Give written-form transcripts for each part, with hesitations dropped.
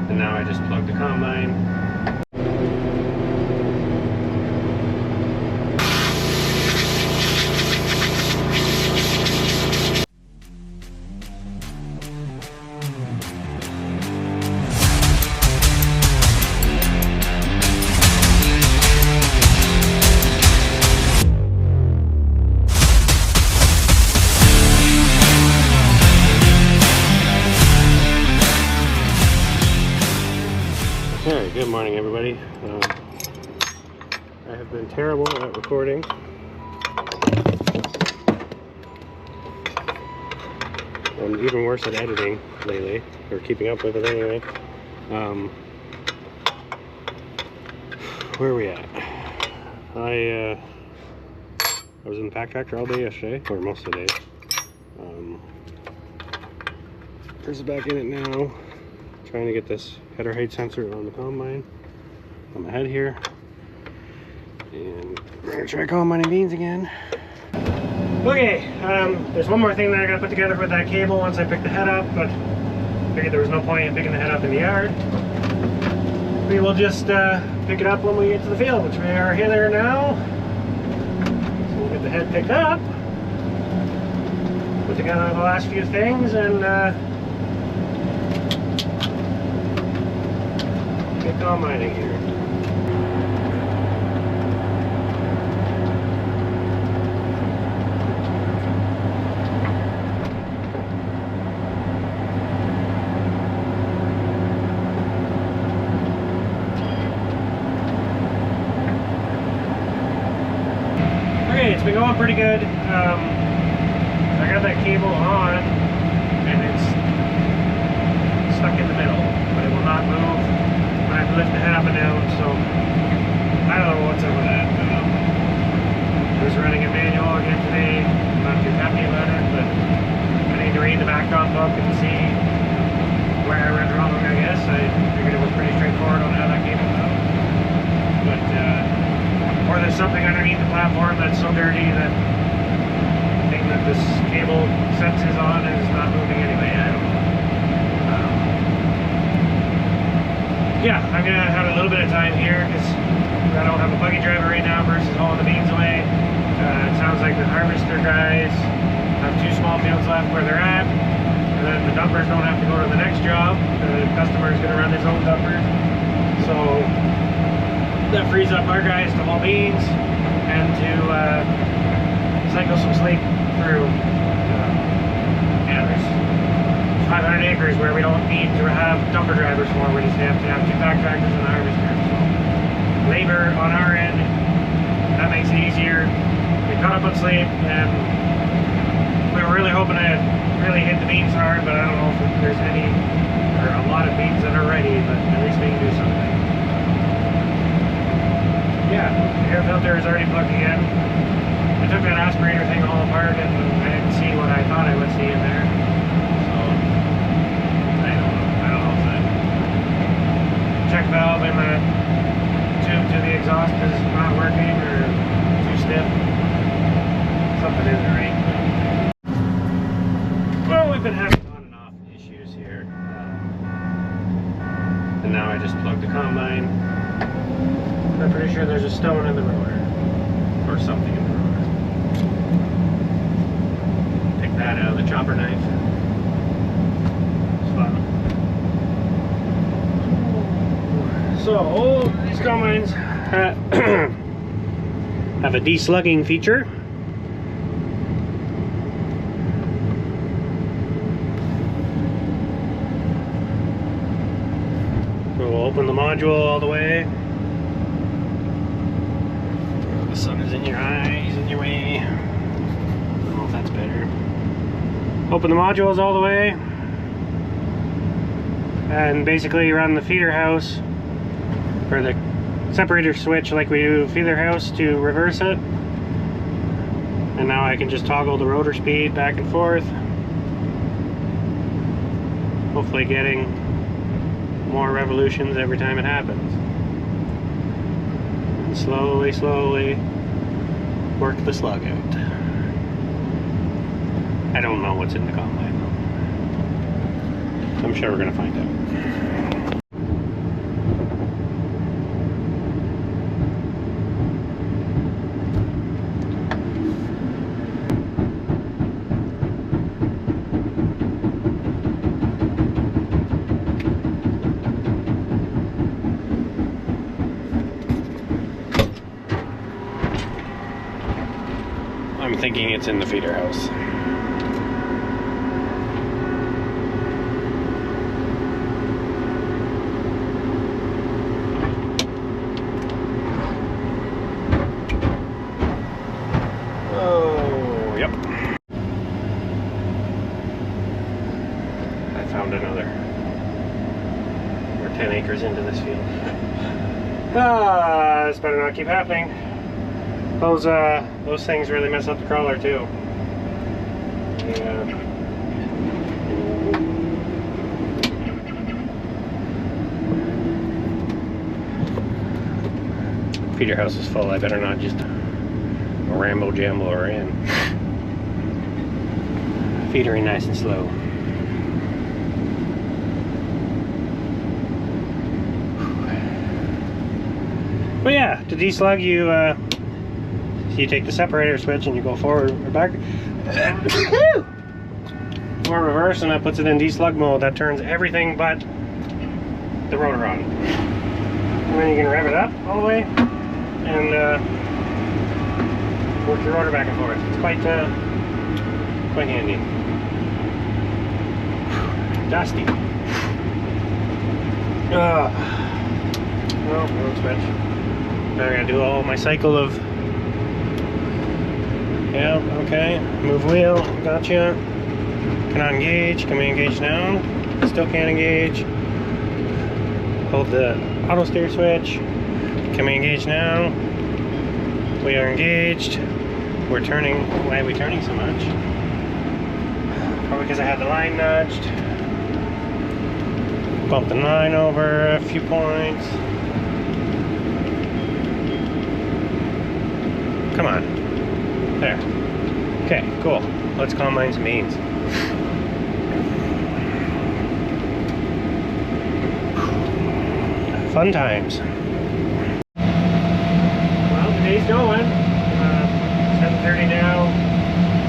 And now I just plugged the combine. Alright, good morning everybody. I have been terrible at recording. I'm even worse at editing lately, or keeping up with it anyway. Where are we at? I was in the pack tractor all day yesterday, or most of the day. There's back in it now. Trying to get this header height sensor on the combine on the head here, and we're gonna try combining beans again. Okay, there's one more thing that I gotta put together with that cable once I pick the head up, but I figured there was no point in picking the head up in the yard. We will just pick it up when we get to the field, which we are here now. So we'll get the head picked up, put together the last few things, and get combining here. Okay, it's been going pretty good. I got that cable on and it's stuck in the middle, but it will not move. I have to lift the head up and down, so I don't know what's up with that. I was running a manual again today. I'm not too happy about it, but I need to read the background book and see where I read wrong, I guess. I figured it was pretty straightforward on how that came out. But, or there's something underneath the platform that's so dirty that the thing that this cable senses on is not moving anyway. I don't know. Yeah, I'm gonna have a little bit of time here because I don't have a buggy driver right now versus hauling the beans away. It sounds like the harvester guys have 2 small fields left where they're at, and then the dumpers don't have to go to the next job. The customer is gonna run his own dumper, so that frees up our guys to haul beans and to cycle some slate through. Yeah, there's 500 acres where we don't need to have dumper drivers for. We just have to have 2 pack tractors and a harvester. So labor on our end, that makes it easier. We caught up on slate, and we were really hoping to really hit the beans hard, but I don't know if there's any or a lot of beans that are ready, but at least we can do something. Yeah, the air filter is already plugged in. I took that aspirator thing all apart and I didn't see what I thought I would see in there. Check valve in the tube to the exhaust is not working or too stiff. Something isn't right. Well, we've been having on and off issues here. And now I just plugged the combine. I'm pretty sure there's a stone in the rotor. Or something in the rotor. Pick that out of the chopper knife. It's fun. So, these combines have a deslugging feature. So we'll open the module all the way. The sun is in your eyes, in your way. I don't know if that's better. Open the modules all the way. And basically run the feeder house or the separator switch like we do feeder house to reverse it. And now I can just toggle the rotor speed back and forth, hopefully getting more revolutions every time it happens. And slowly work the slug out. I don't know what's in the combine though. I'm sure we're gonna find out. thinking it's in the feeder house. Oh, yep. I found another. We're 10 acres into this field. This better not keep happening. Those things really mess up the crawler too. Yeah. Feeder house is full. I better not just rambo jambo her in. Feed her in nice and slow. But yeah, to deslug you take the separator switch and you go forward or back or reverse, and that puts it in deslug mode. That turns everything but the rotor on. And then you can rev it up all the way and work your rotor back and forth. It's quite handy. Dusty. No, wrong switch. Now I gotta do all my cycle of, yeah, okay, move wheel, gotcha. Cannot engage, can we engage now? Still can't engage. Hold the auto steer switch. Can we engage now? We are engaged. We're turning. Why are we turning so much? Probably because I had the line nudged. Bump the line over a few points. Come on. There. Okay, cool. Let's combine some beans. Fun times. Well, the day's going. 7:30 now.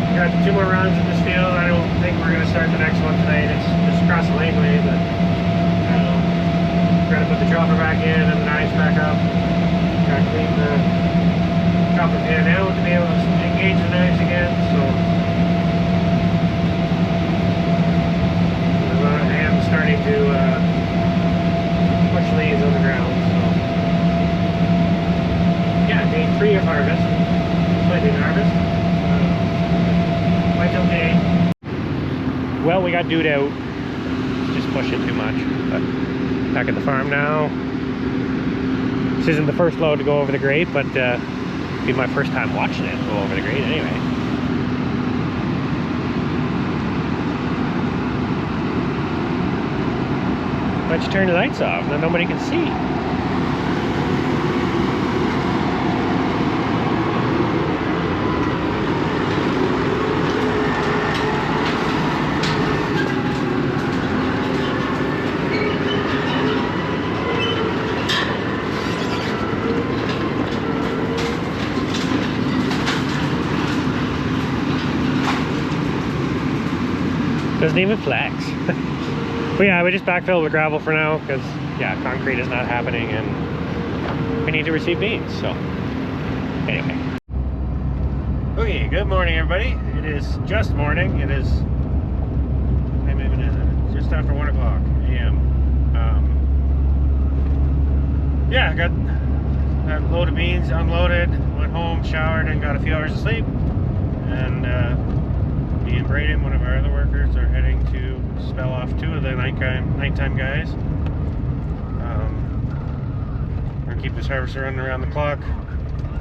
We got 2 more runs in this field. I don't think we're going to start the next one tonight. It's just across the laneway, but we're going to put the chopper back in and the knives back up. Got to clean the chopper pan out to be able to engage the knives again. So I am starting to push leaves on the ground. So yeah, day 3 of harvest. Slightly harvest. Quite okay. Well, we got dewed out. Just pushing too much. But back at the farm now. This isn't the first load to go over the grate, but it'll be my first time watching it go over the grate anyway. Why don't you turn the lights off, then nobody can see. Doesn't even flex. But yeah, we just backfilled with gravel for now because yeah, concrete is not happening and we need to receive beans. So anyway. Okay, good morning everybody. It is just morning. It is just after 1 o'clock a.m. Yeah, I got that load of beans unloaded, went home, showered, and got a few hours of sleep. And me and Braden, one of our other workers, are heading to spell off 2 of the nighttime guys. We're gonna keep this harvester running around the clock.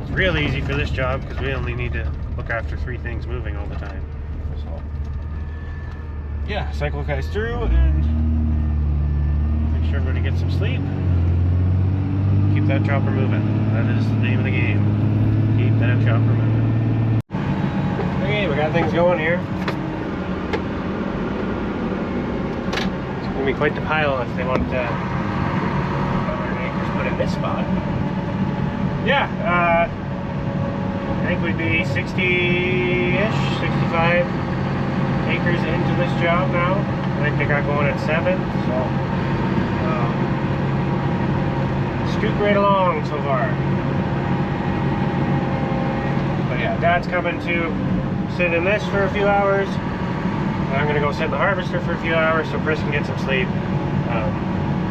It's real easy for this job because we only need to look after 3 things moving all the time. So yeah, cycle guys through and make sure everybody gets some sleep. Keep that chopper moving. That is the name of the game. Keep that chopper moving. Okay, we got things going here. It's going to be quite the pile if they want 100 acres put in this spot. Yeah, I think we'd be 60-ish, 65 acres into this job now. I think they got going at 7, so scooting right along so far. But yeah, Dad's coming to sit in this for a few hours. I'm gonna go sit in the harvester for a few hours so Chris can get some sleep.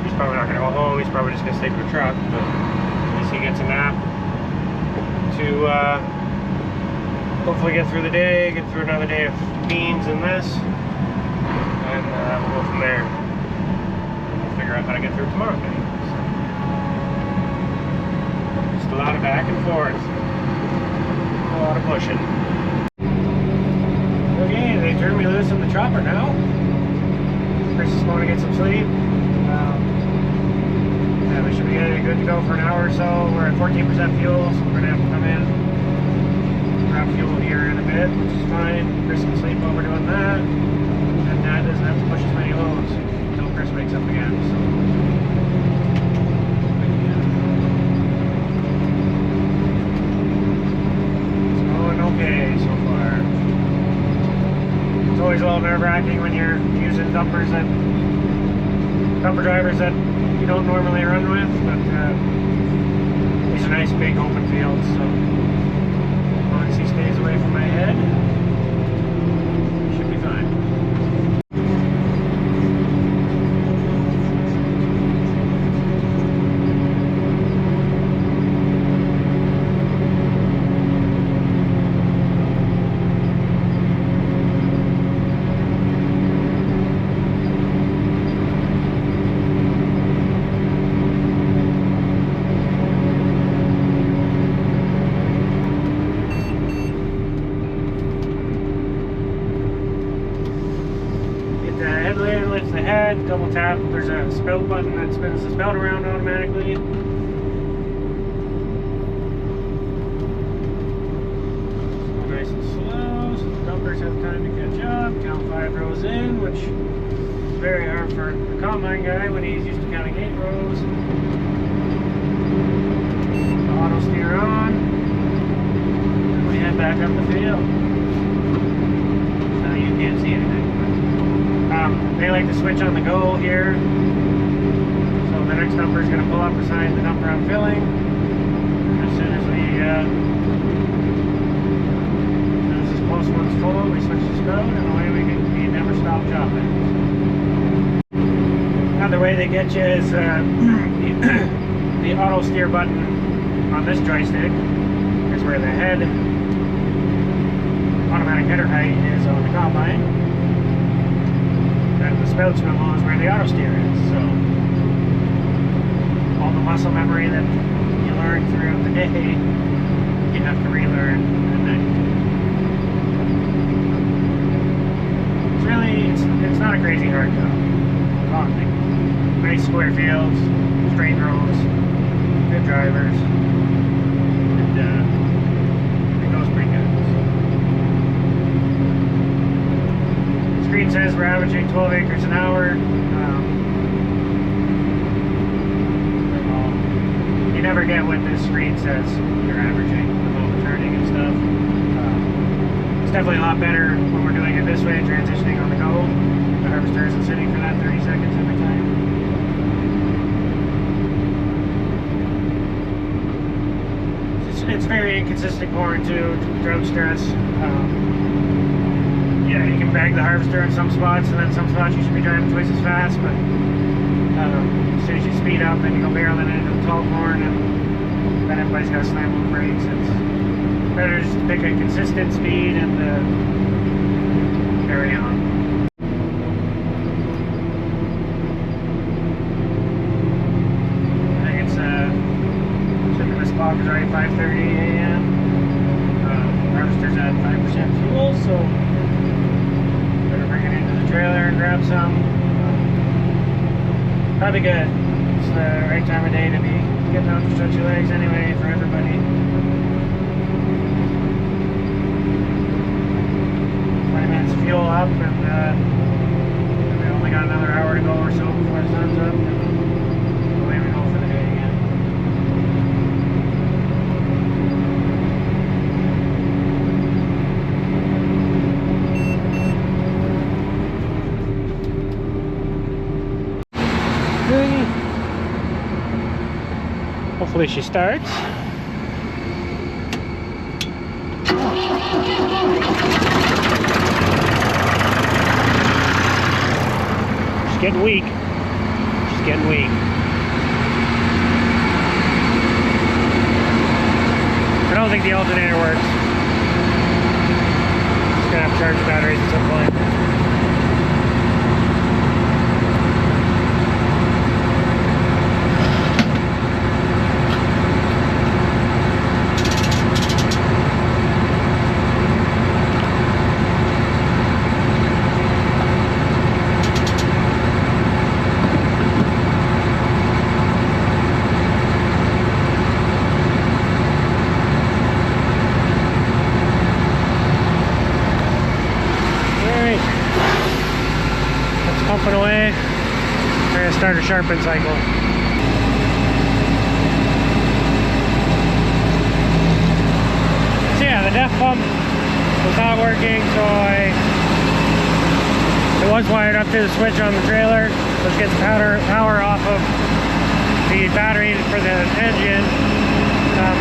He's probably not gonna go home. He's probably just gonna sleep in the truck, but at least he gets a nap to hopefully get through the day, get through another day of beans and this, and we'll go from there. We'll figure out how to get through tomorrow day. So, just a lot of back and forth, a lot of pushing. Okay, they turned me loose in the chopper now. Chris is going to get some sleep. Yeah, we should be good to go for an hour or so. We're at 14% fuel, so we're going to have to come in, grab fuel here in a bit, which is fine. Chris can sleep while we're doing that. And Dad doesn't have to push as many loads until Chris wakes up again. So. It's going okay so far. It's always a little nerve-wracking when you're using dumper drivers that you don't normally run with, but these are nice big open fields, so as long as he stays away from my head, should be fine. Lifts the head, double tap, there's a spout button that spins the spout around automatically. So nice and slow, so the dumpers have time to catch up. Count 5 rows in, which is very hard for a combine guy when he's used to counting 8 rows. Auto steer on, and we head back up the field. Now you can't see anything. They like to switch on the go here. So the next dumper is going to pull up beside the dumper I'm filling. As soon as this close one's full, we switch the spout, and away we never stop chopping. Another way they get you is the auto steer button on this joystick is where the head automatic header height is on the combine. And the spout swivel is where the auto steer is. So all the muscle memory that you learn throughout the day, you have to relearn at night. It's not a crazy hard job. Nice square fields, straight rows, good drivers, and it goes pretty good. Screen says we're averaging 12 acres an hour. You never get what this screen says you're averaging with all the turning and stuff. It's definitely a lot better when we're doing it this way, transitioning on the go. The harvester isn't sitting for that 30 seconds every time. It's very inconsistent corn too, drought stress. Yeah, you can bag the harvester in some spots, and then some spots you should be driving twice as fast, but as soon as you speed up, then you go barreling into the tall corn, and then everybody's got to slam on the brakes. It's better just to pick a consistent speed and carry on. I think it's shipping this clock is already 5:30 a.m. Harvester's at 5% fuel, so bring it into the trailer and grab some. Probably good. It's the right time of day to be getting out to stretch your legs anyway for everybody. 20 minutes of fuel up, and we only got another hour to go or so before the sun's up, and away we go for the day again. Hopefully she starts. She's getting weak. She's getting weak. I don't think the alternator works. Just gonna have to charge the batteries at some point. Pumping away. We're going to start a sharpen cycle. So yeah, the def pump was not working, so it was wired up to the switch on the trailer. Let's get the power off of the battery for the engine,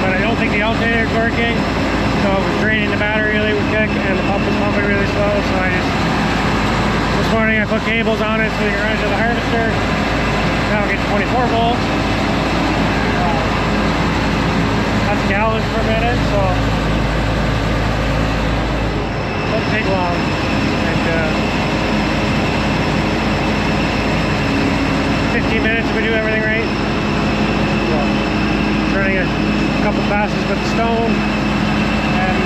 but I don't think the alternator is working, so it was draining the battery really quick and the pump was pumping really slow, so this morning I put cables on it so we can run it to the harvester. Now I'll get 24 volts. That's gallons per minute, so it doesn't take long. And 15 minutes if we do everything right. So just running a couple passes with the stone and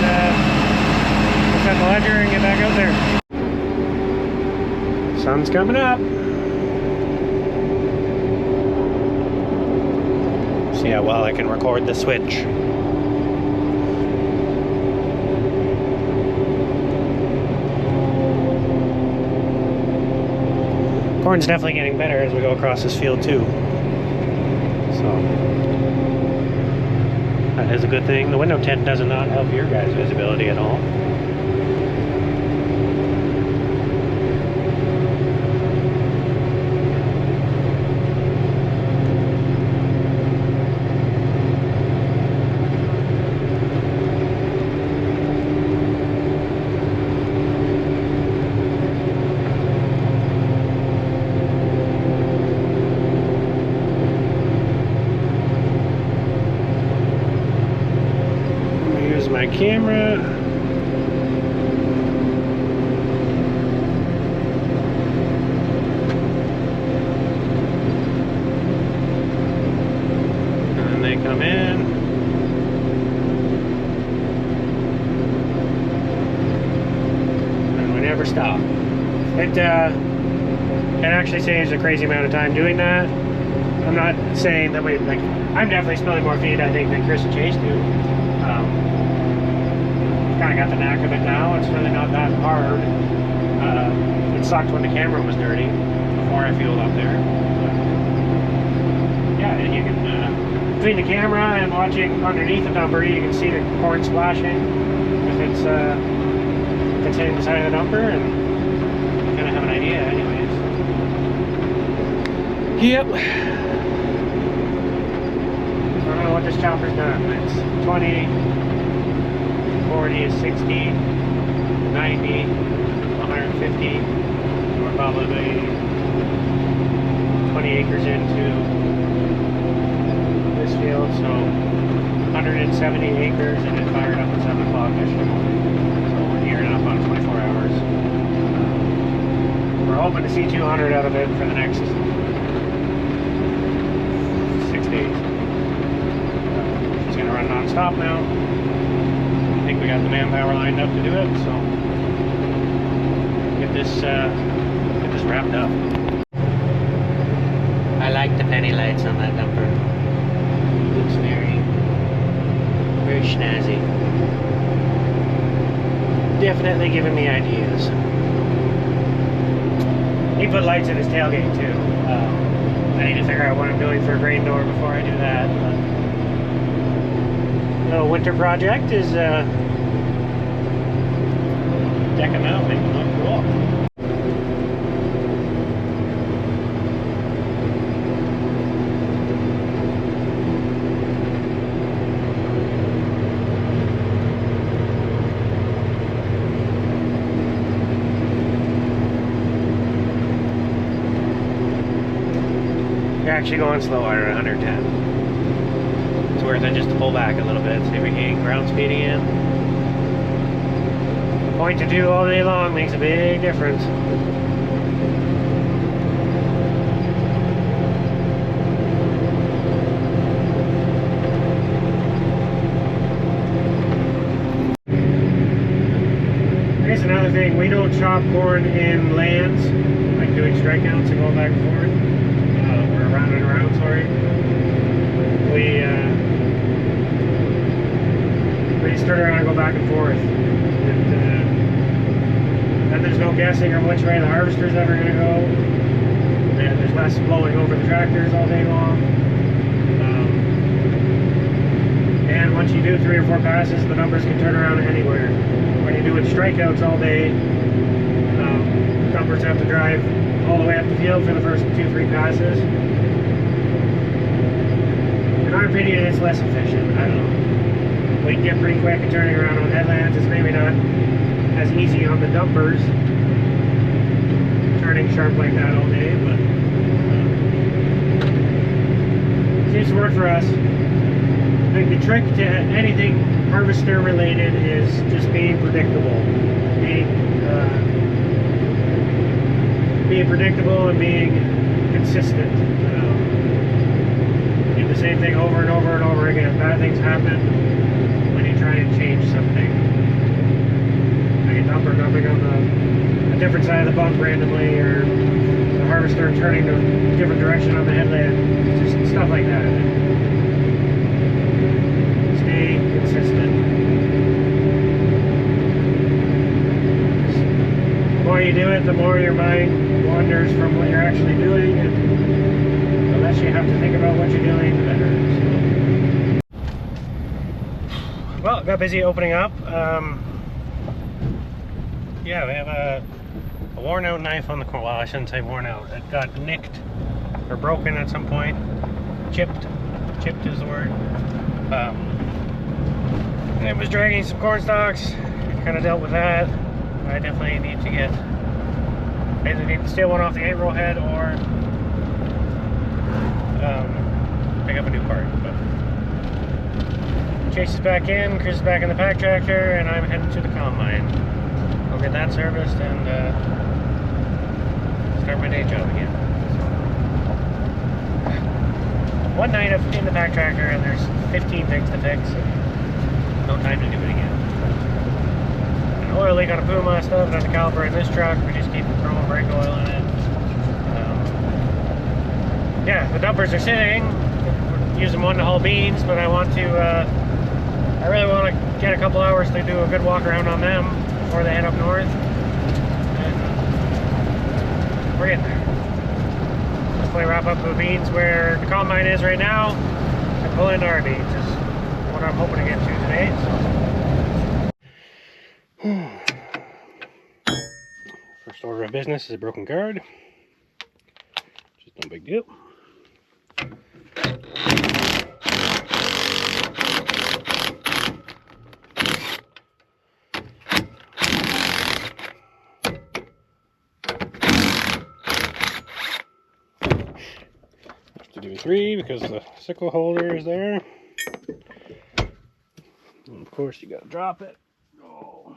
we'll set the ledger and get back out there. Sun's coming up. See how well I can record the switch. Corn's definitely getting better as we go across this field too. So that is a good thing. The window tint does not help your guys' visibility at all. My camera. And then they come in. And we never stop. It actually saves a crazy amount of time doing that. I'm not saying that I'm definitely spilling more feed, I think, than Chris and Chase do. Kind of got the knack of it now. It's really not that hard. It sucked when the camera was dirty before I fueled up there. But yeah, you can between the camera and watching underneath the dumper, you can see the corn splashing if it's hitting the side of the dumper, and you kind of have an idea, anyways. Yep. I don't know what this chopper's done. It's 20. 40, 60, 90, 150. We're probably 20 acres into this field, so 170 acres, and it fired up at 7 o'clock yesterday morning. So we're gearing up on 24 hours. We're hoping to see 200 out of it for the next 6 days. It's going to run non-stop now. I think we got the manpower lined up to do it, so get this wrapped up. I like the penny lights on that dumper. Looks very snazzy. Definitely giving me ideas. He put lights in his tailgate too. I need to figure out what I'm doing for a grain door before I do that. But little winter project is deck them out, make them look cool. actually going slow at 110. It's worth it just to pull back a little bit, see if we can ground speed again. 0.2 all day long makes a big difference. Here's another thing, we don't chop corn in lands, like doing strikeouts and going back and forth. We're around and around, sorry. We just turn around and go back and forth. And then there's no guessing on which way the harvester's ever going to go. And there's less blowing over the tractors all day long. And once you do 3 or 4 passes, the numbers can turn around anywhere. When you're doing strikeouts all day, numbers have to drive all the way up the field for the first 2-3 passes. In our opinion, it's less efficient. I don't know. We can get pretty quick at turning around on headlands. It's maybe not as easy on the dumpers, turning sharp like that all day, but seems to work for us. I think the trick to anything harvester related is just being predictable. Being predictable and being consistent. Do the same thing over and over and over again. Bad things happen when you try and change something. Like a dumper dumping on a different side of the bump randomly, or the harvester turning to a different direction on the headland. Just stuff like that. Stay consistent. The more you do it, the more your mind wanders from what you're actually doing, and the less you have to think about what you're doing, the better. So. Well, got busy opening up. Yeah, we have a worn out knife on the corner. Well, I shouldn't say worn out. It got nicked or broken at some point. Chipped is the word. And it was dragging some corn stalks. Kind of dealt with that. I definitely need to get, either need to steal one off the 8-row head or pick up a new part. But Chase is back in, Chris is back in the pack tractor, and I'm heading to the combine. I'll get that serviced and start my day job again. So, one night in the pack tractor and there's 15 things to fix. No time to do it again. An oil leak on a Puma, still haven't done the caliper in this truck. We just keep throwing brake oil in it. Yeah, the dumpers are sitting. We're using one to haul beans, but I want to. I really want to get a couple hours to do a good walk around on them before they head up north. And we're getting there. Hopefully wrap up the beans where the combine is right now and pull into our beans. Is what I'm hoping to get to today. So. First order of business is a broken guard. Just no big deal. Have to do 3 because the sickle holder is there. And of course you gotta drop it. Oh.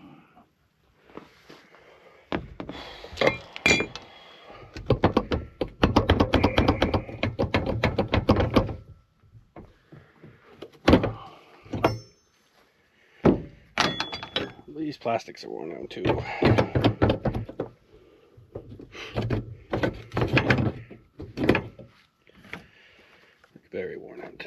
These plastics are worn out too. Very worn out.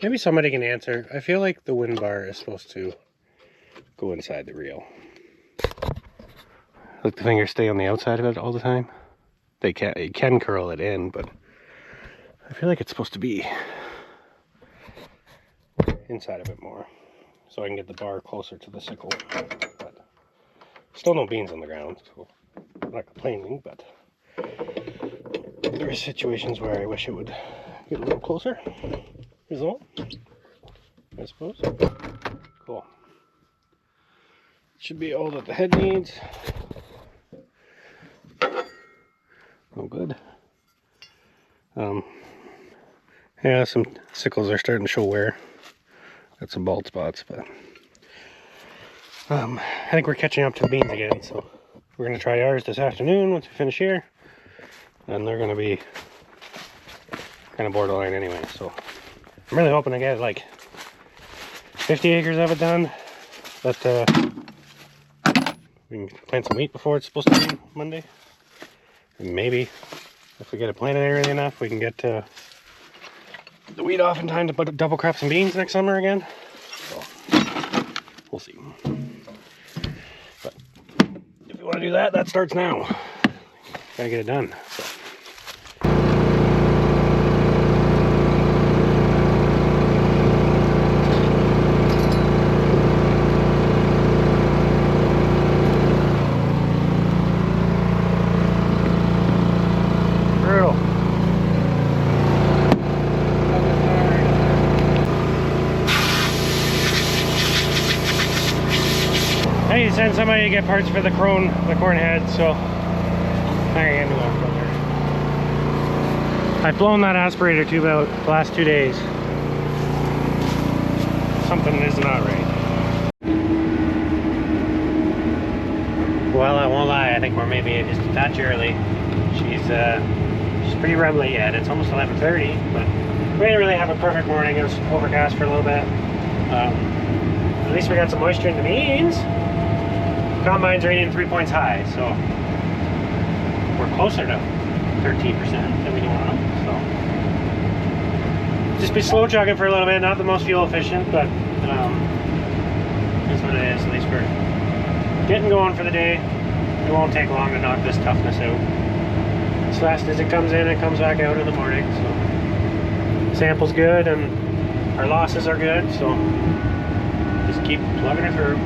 Maybe somebody can answer. I feel like the wind bar is supposed to go inside the reel. Let the fingers stay on the outside of it all the time. It can curl it in, but I feel like it's supposed to be inside of it more, so I can get the bar closer to the sickle. But still no beans on the ground, so I'm not complaining, but there are situations where I wish it would get a little closer. Is all, I suppose. Cool. Should be all that the head needs. Oh, good. Yeah, some sickles are starting to show wear. Got some bald spots, but I think we're catching up to beans again, so we're gonna try ours this afternoon once we finish here, and they're gonna be kind of borderline anyway. So I'm really hoping to get like 50 acres of it done, but we can plant some wheat before it's supposed to be Monday, and maybe if we get it planted early enough, we can get the wheat off in time to put double crop some beans next summer again. So we'll see. But if you want to do that, that starts now. Gotta get it done. So. I need to send somebody to get parts for the corn head, so I can do one filter. I've blown that aspirator tube out the last 2 days. Something is not right. Well, I won't lie, I think we're maybe just a touch early. She's pretty rumbly yet. It's almost 11:30, but we didn't really have a perfect morning. It was overcast for a little bit. At least we got some moisture in the beans. Combine's rating 3 points high, so we're closer to 13% than we want them. So just be slow chugging for a little bit. Not the most fuel efficient, but that's what it is. At least we're getting going for the day. It won't take long to knock this toughness out. As fast as it comes in, it comes back out in the morning. So sample's good and our losses are good. So just keep plugging it through.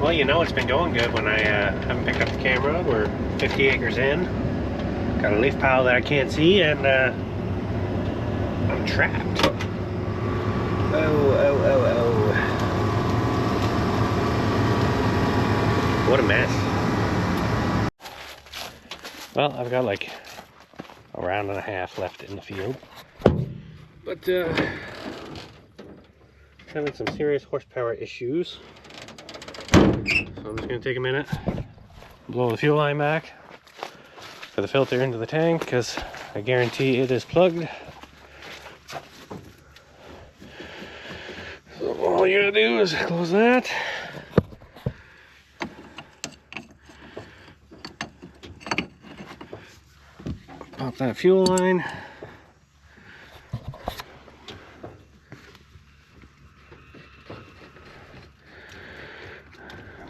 Well, you know it's been going good when I haven't picked up the camera. We're 50 acres in. Got a leaf pile that I can't see, and I'm trapped. Oh. What a mess. Well, I've got like a round and a half left in the field. But having some serious horsepower issues. So I'm just going to take a minute, blow the fuel line back for the filter into the tank, because I guarantee it is plugged. So all you gotta do is close that. Pop that fuel line.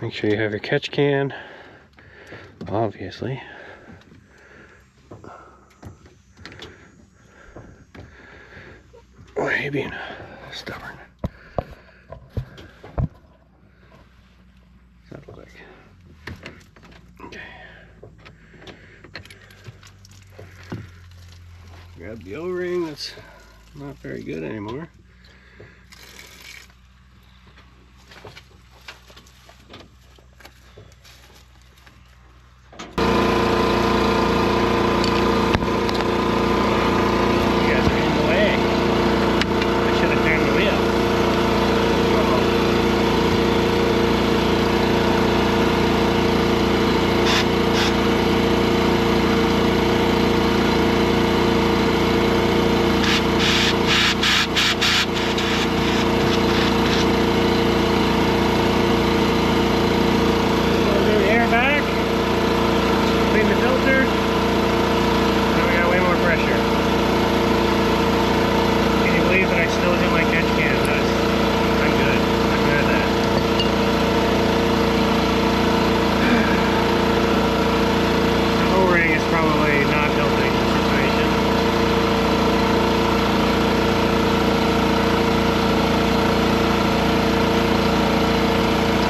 Make sure you have your catch can, obviously. Why are you being stubborn? What's that look like? Okay. Grab the O-ring that's not very good anymore.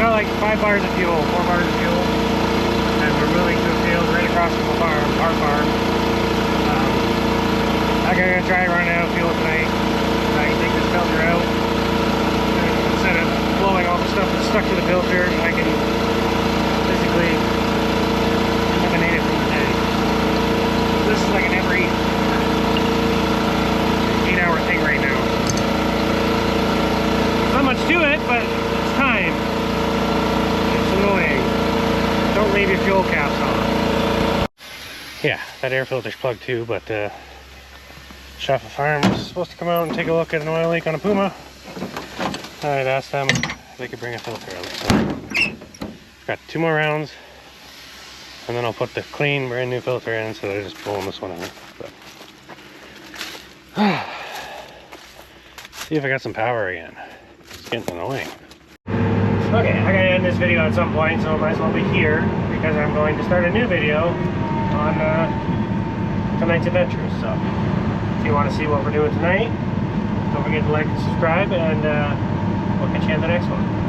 Like 5 bars of fuel, 4 bars of fuel. our farm. I'm gonna try running out of fuel tonight. I can take this filter out. And instead of blowing all the stuff that's stuck to the filter, I can physically eliminate it from the tank. This is like an every 8-hour thing right now. Not much to it, but it's time. It's annoying. Don't leave your fuel caps on. Yeah, that air filter's plugged too, but Shaffa Farm was supposed to come out and take a look at an oil leak on a Puma. I'd asked them if they could bring a filter out. So got 2 more rounds, and then I'll put the clean, brand new filter in, so they're just pulling this one out. But see if I got some power again. It's getting annoying. Okay, I gotta end this video at some point, so I might as well be here because I'm going to start a new video on tonight's adventures. So if you want to see what we're doing tonight, don't forget to like and subscribe, and we'll catch you in the next one.